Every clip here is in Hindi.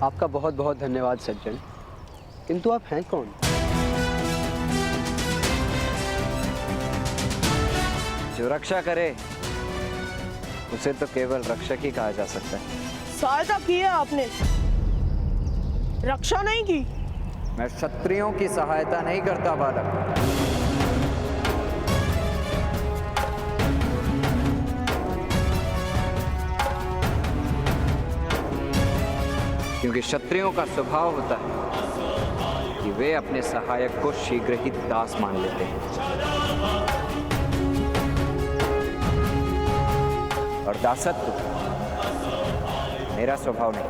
आपका बहुत बहुत धन्यवाद सज्जन, किंतु आप हैं कौन? जो रक्षा करे उसे तो केवल रक्षक ही कहा जा सकता है। सहायता की है आपने, रक्षा नहीं की। मैं क्षत्रियों की सहायता नहीं करता बालक। क्योंकि क्षत्रियों का स्वभाव होता है कि वे अपने सहायक को शीघ्र ही दास मान लेते हैं, और दासत्व मेरा स्वभाव नहीं।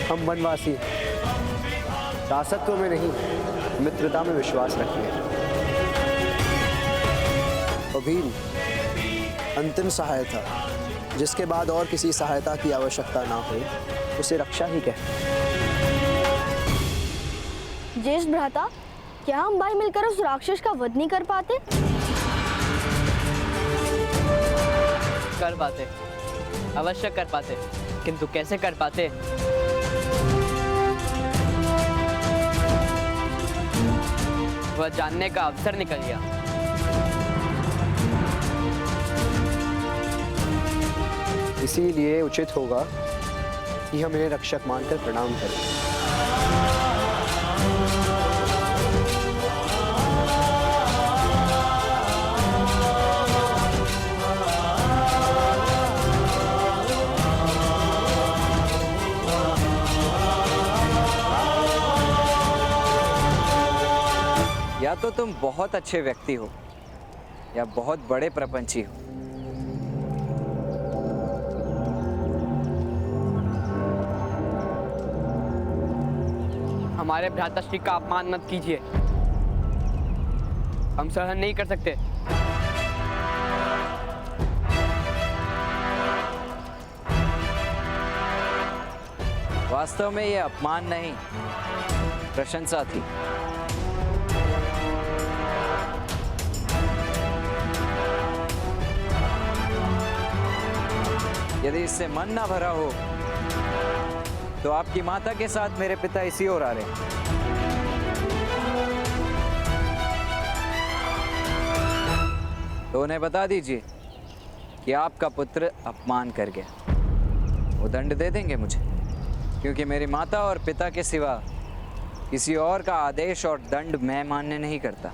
हम वनवासी दासत्व में नहीं, मित्रता में विश्वास रखते हैं। भीम अंतिम सहायता, जिसके बाद और किसी सहायता की आवश्यकता ना हो, उसे रक्षा ही कहते हैं। ज्येष्ठ भ्राता, क्या हम भाई मिलकर उस राक्षस का वध नहीं कर पाते? कर पाते, अवश्य कर पाते, किंतु कैसे कर पाते? वह जानने का अवसर निकल गया। इसीलिए उचित होगा कि हम इन्हें रक्षक मानकर प्रणाम करें। या तो तुम बहुत अच्छे व्यक्ति हो या बहुत बड़े प्रपंची हो। हमारे भ्राताश्री का अपमान मत कीजिए, हम सहन नहीं कर सकते। वास्तव में यह अपमान नहीं, प्रशंसा थी। यदि इससे मन ना भरा हो तो आपकी माता के साथ मेरे पिता इसी ओर आ रहे हैं। तो उन्हें बता दीजिए कि आपका पुत्र अपमान कर गया। वो दंड दे देंगे मुझे, क्योंकि मेरी माता और पिता के सिवा किसी और का आदेश और दंड मैं मान्य नहीं करता।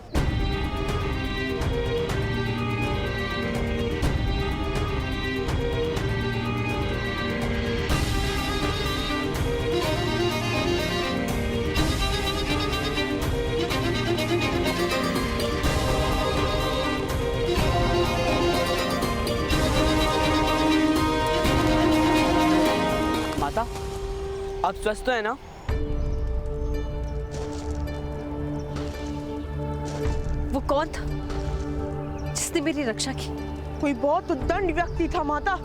माता, आप स्वस्थ तो है ना? वो कौन था जिसने मेरी रक्षा की? कोई बहुत उद्दंड व्यक्ति था माता,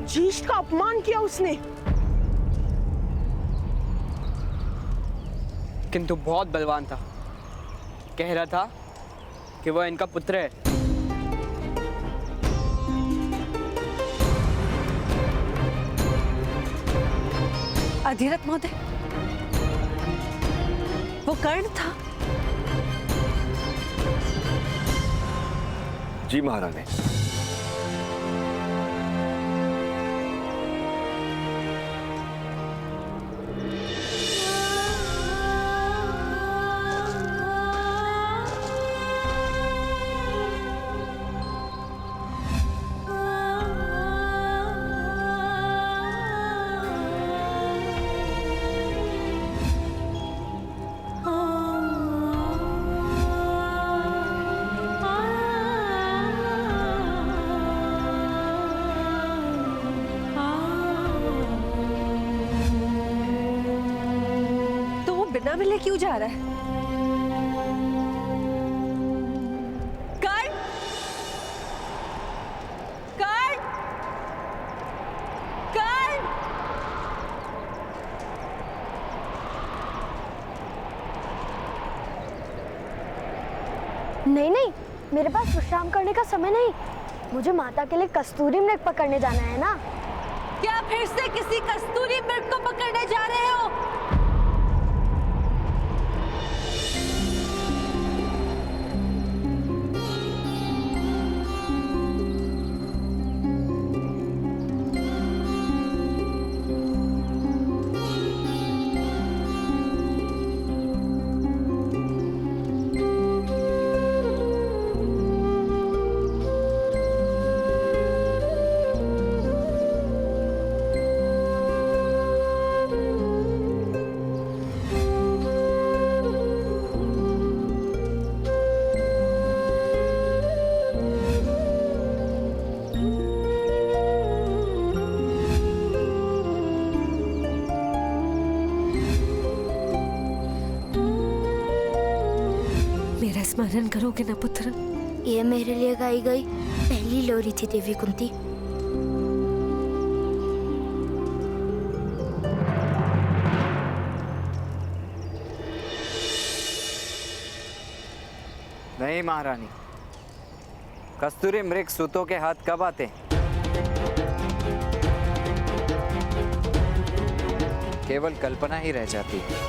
ज्येष्ठ का अपमान किया उसने। किंतु बहुत बलवान था। कह रहा था कि वह इनका पुत्र है। अधिरथ महोदय, वो कर्ण था? जी महारानी। बिना मिले क्यों जा रहा है? कर्ण! कर्ण! कर्ण! नहीं नहीं, मेरे पास विश्राम करने का समय नहीं। मुझे माता के लिए कस्तूरी मृग पकड़ने जाना है ना। क्या फिर से किसी कस्तूरी मृग को पकड़ने जा रहे हो? मेरा स्मरण करोगे ना पुत्र? ये मेरे लिए गाई गई पहली लोरी थी देवी कुंती। नहीं महारानी, कस्तूरी मृग सूतों के हाथ कब आते हैं? केवल कल्पना ही रह जाती है।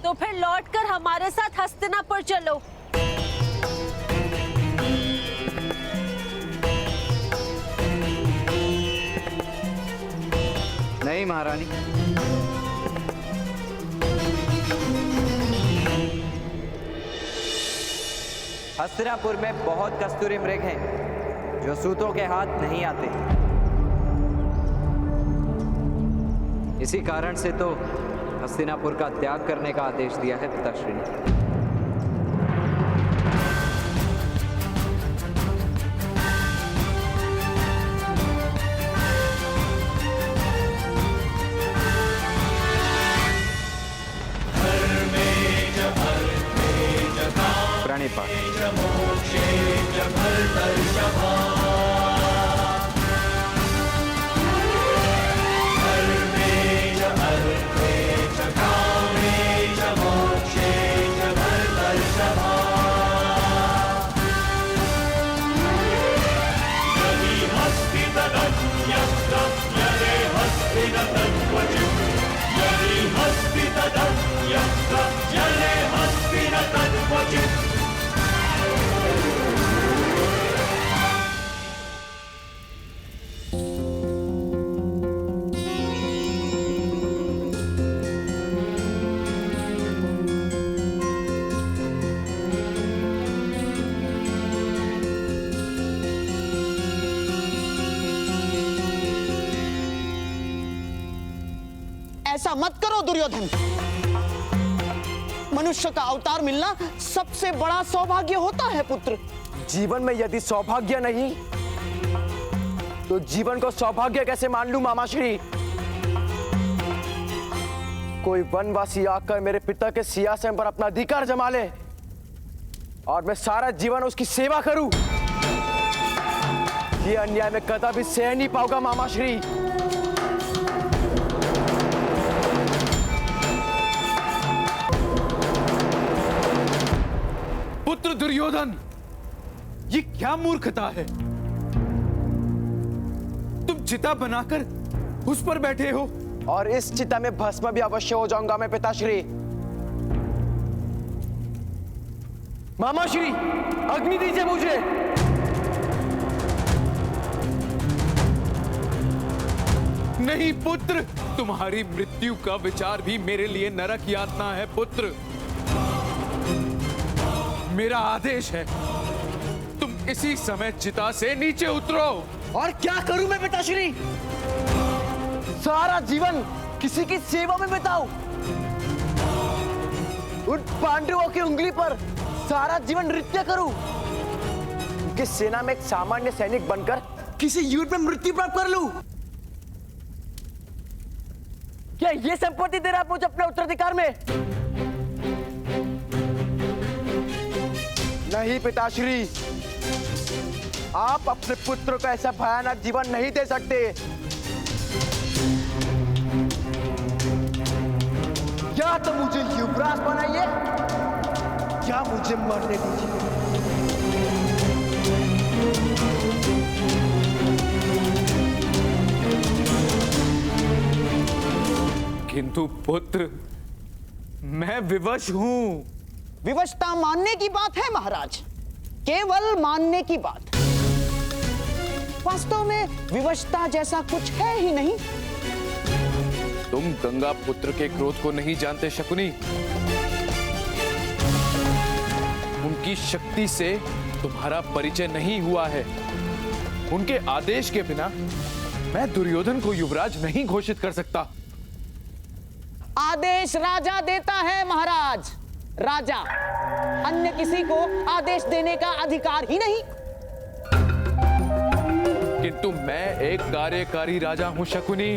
तो फिर लौटकर हमारे साथ हस्तिनापुर चलो। नहीं महारानी, हस्तिनापुर में बहुत कस्तूरी मृग हैं जो सूतों के हाथ नहीं आते। इसी कारण से तो हस्तिनापुर का त्याग करने का आदेश दिया है पिताश्री ने। प्रणिपात। ऐसा मत करो दुर्योधन। मनुष्य का अवतार मिलना सबसे बड़ा सौभाग्य होता है पुत्र। जीवन में यदि सौभाग्य नहीं तो जीवन को सौभाग्य कैसे मान लूं मामाश्री? कोई वनवासी आकर मेरे पिता के सिंहासन पर अपना अधिकार जमा ले और मैं सारा जीवन उसकी सेवा करूं, ये अन्याय मैं कदापि सह नहीं पाऊंगा मामाश्री। पुत्र दुर्योधन, ये क्या मूर्खता है? तुम चिता बनाकर उस पर बैठे हो और इस चिता में भस्म भी अवश्य हो जाऊंगा मैं पिताश्री। मामाश्री, अग्नि दीजिए मुझे। नहीं पुत्र, तुम्हारी मृत्यु का विचार भी मेरे लिए नरक यातना है पुत्र। मेरा आदेश है, तुम इसी समय चिता से नीचे उतरो। और क्या करूं मैं पिताश्री? सारा जीवन किसी की सेवा में बिताऊं, उन पांडवों की उंगली पर सारा जीवन नृत्य करूं, उनकी सेना में एक सामान्य सैनिक बनकर किसी युद्ध में मृत्यु प्राप्त कर लूं? क्या ये संपत्ति दे रहा आप मुझे अपने उत्तराधिकार में? नहीं पिताश्री, आप अपने पुत्र को ऐसा भयानक जीवन नहीं दे सकते। या तो मुझे युवराज बनाइए या मुझे मरने दीजिए। किंतु पुत्र, मैं विवश हूं। विवशता मानने की बात है महाराज, केवल मानने की बात। वास्तव में विवशता जैसा कुछ है ही नहीं। तुम गंगा पुत्र के क्रोध को नहीं जानते शकुनी। उनकी शक्ति से तुम्हारा परिचय नहीं हुआ है। उनके आदेश के बिना मैं दुर्योधन को युवराज नहीं घोषित कर सकता। आदेश राजा देता है महाराज, राजा। अन्य किसी को आदेश देने का अधिकार ही नहीं। किंतु मैं एक कार्यकारी राजा हूं शकुनी।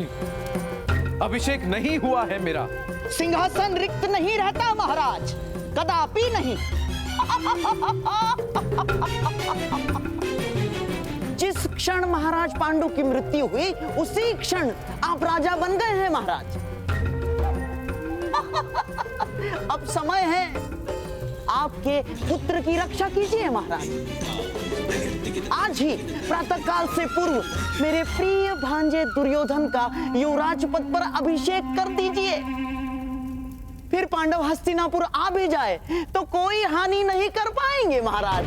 अभिषेक नहीं हुआ है मेरा। सिंहासन रिक्त नहीं रहता महाराज, कदापि नहीं। जिस क्षण महाराज पांडु की मृत्यु हुई, उसी क्षण आप राजा बन गए हैं महाराज। अब समय है, आपके पुत्र की रक्षा कीजिए महाराज। आज ही प्रातःकाल से पूर्व मेरे प्रिय भांजे दुर्योधन का युवराज पद पर अभिषेक कर दीजिए। फिर पांडव हस्तिनापुर आ भी जाए तो कोई हानि नहीं कर पाएंगे महाराज।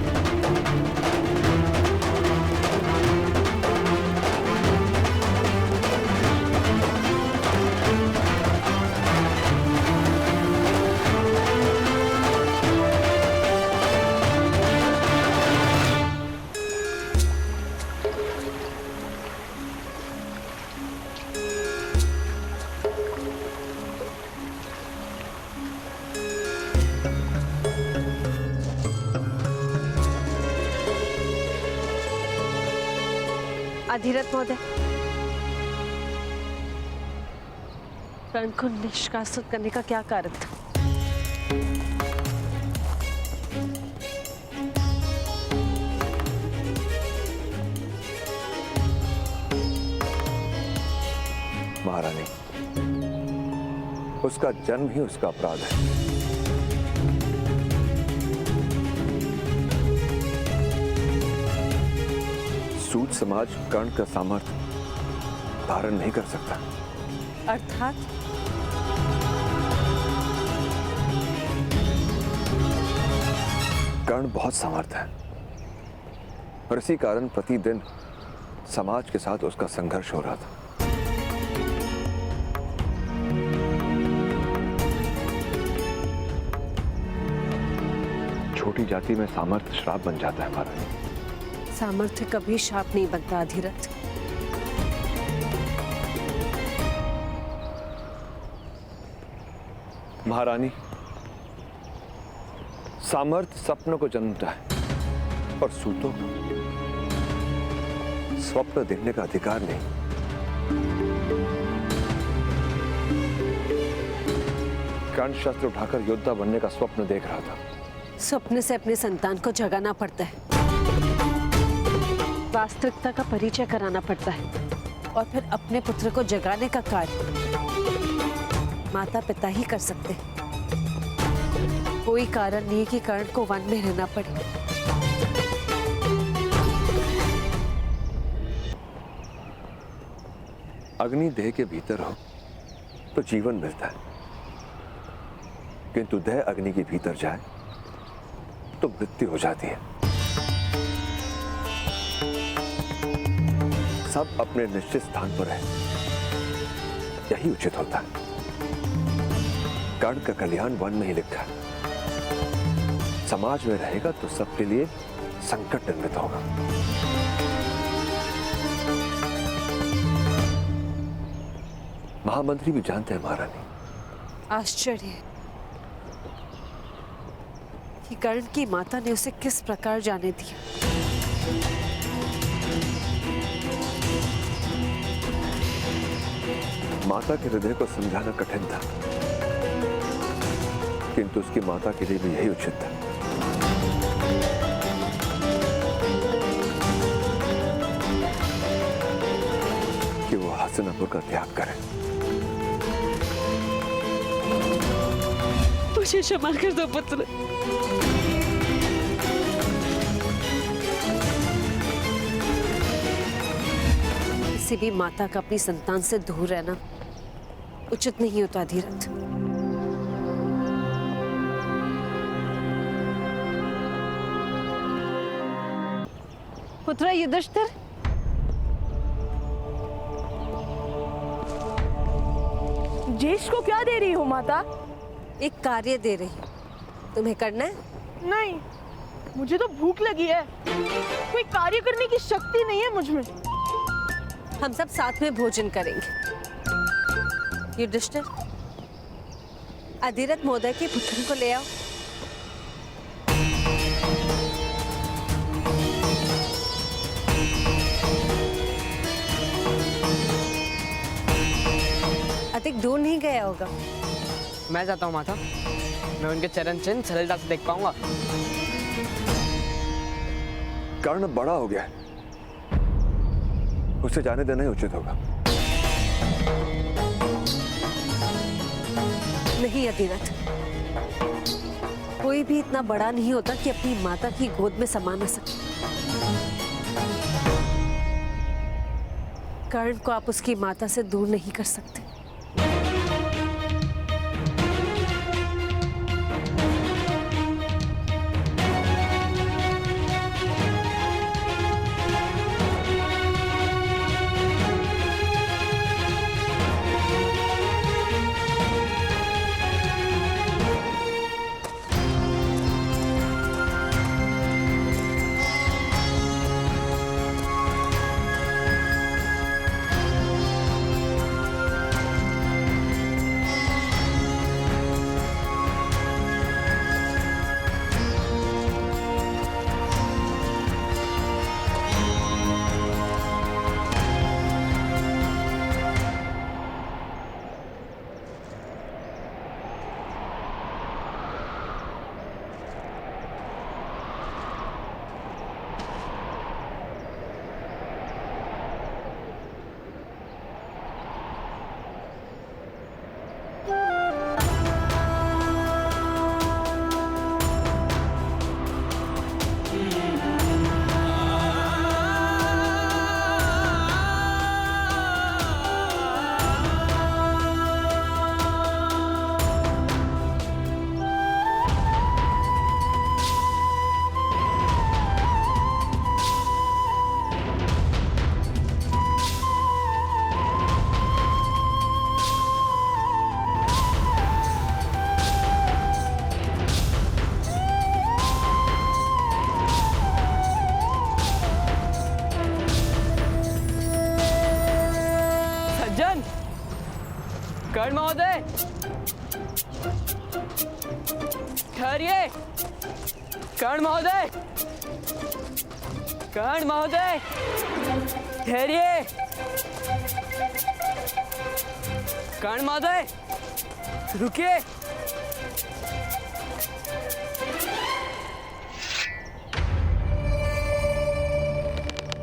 अधिरथ महोदय, कर्ण को निष्कासित करने का क्या कारण था? महारानी, उसका जन्म ही उसका अपराध है। सूत समाज कर्ण का सामर्थ्य धारण नहीं कर सकता। अर्थात कर्ण बहुत सामर्थ्य है और इसी कारण प्रतिदिन समाज के साथ उसका संघर्ष हो रहा था। छोटी जाति में सामर्थ्य श्राप बन जाता है महारानी। सामर्थ्य कभी शाप नहीं बनता अधिरथ। महारानी, सामर्थ्य सपनों को जन्मता है और सूतों को स्वप्न देखने का अधिकार नहीं। कर्ण शस्त्र उठाकर योद्धा बनने का स्वप्न देख रहा था। स्वप्न से अपने संतान को जगाना पड़ता है, वास्तविकता का परिचय कराना पड़ता है और फिर अपने पुत्र को जगाने का कार्य माता पिता ही कर सकते हैं। कोई कारण नहीं कि कर्ण को वन में रहना पड़े। अग्नि देह के भीतर हो तो जीवन मिलता है, किंतु देह अग्नि के भीतर जाए तो मृत्यु हो जाती है। सब अपने निश्चित स्थान पर है, यही उचित होता है। कर्ण का कल्याण वन में ही लिखा है। समाज में रहेगा तो सबके लिए संकट निर्मित होगा। महामंत्री भी जानते हैं महारानी। आश्चर्य है कि कर्ण की माता ने उसे किस प्रकार जाने दिया। माता के हृदय को समझाना कठिन था, किंतु उसकी माता के लिए भी यही उचित था। कि वो हस्तिनापुर का त्याग करे। मुझे क्षमा कर दो पुत्र। किसी भी माता का अपनी संतान से दूर रहना उचित नहीं होता अधिरथ। पुत्र युधिष्ठिर, ज्येष्ठ को क्या दे रही हो माता? एक कार्य दे रही हूं, तुम्हें करना है? नहीं, मुझे तो भूख लगी है। कोई कार्य करने की शक्ति नहीं है मुझ में। हम सब साथ में भोजन करेंगे। युधिष्ठिर, अधिरथ महोदय के पुत्र को ले आओ। अधिक दूर नहीं गया होगा। मैं जाता हूँ माता, मैं उनके चरण चिन्ह सरलता से देख पाऊंगा। कर्ण बड़ा हो गया है, उसे जाने देना ही उचित होगा। नहीं अधिरथ, कोई भी इतना बड़ा नहीं होता कि अपनी माता की गोद में समा न सके। कर्ण को आप उसकी माता से दूर नहीं कर सकते। कर्ण महोदय, ठहरिए। कर्ण महोदय, कर्ण महोदय, ठहरिए। कर्ण महोदय, रुकिए।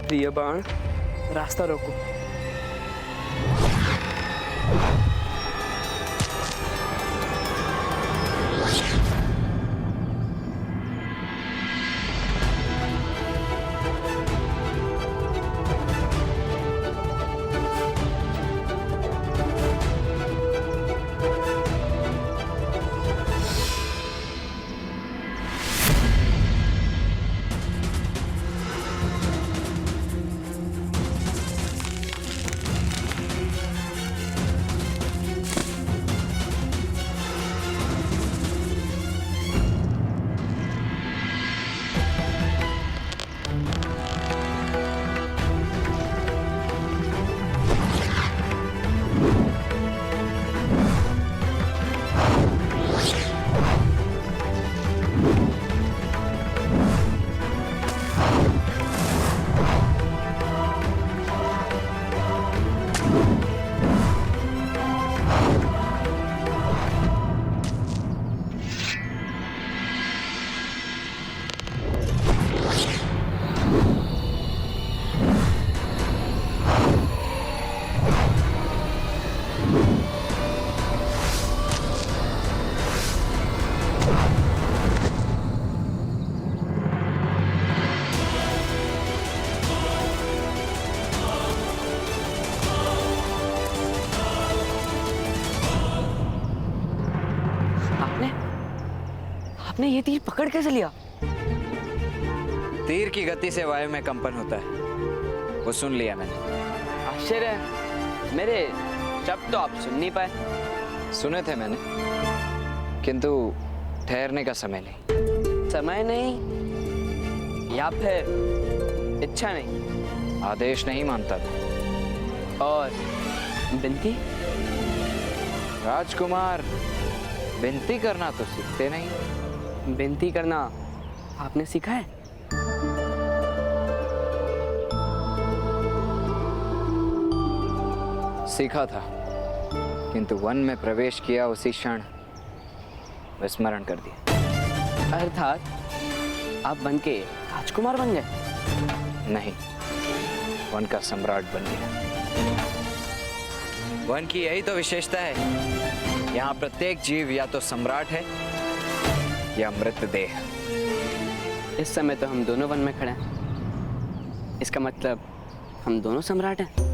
प्रिय बाण, रास्ता रोको। आपने ये तीर पकड़ कैसे लिया? तीर की गति से वायु में कंपन होता है, वो सुन लिया मैंने। आश्चर्य है, मेरे शब्द तो आप सुन नहीं पाए। सुने थे मैंने, किंतु ठहरने का समय नहीं। समय नहीं या फिर इच्छा नहीं? आदेश नहीं मानता था। और बिनती? राजकुमार विनती करना तो सीखते नहीं। बिनती करना आपने सीखा है? सीखा था, किंतु वन में प्रवेश किया उसी क्षण विस्मरण कर दिया। अर्थात आप वन के राजकुमार बन गए? नहीं, वन का सम्राट बन गया। वन की यही तो विशेषता है, यहाँ प्रत्येक जीव या तो सम्राट है या मृतदेह। इस समय तो हम दोनों वन में खड़े हैं। इसका मतलब हम दोनों सम्राट हैं।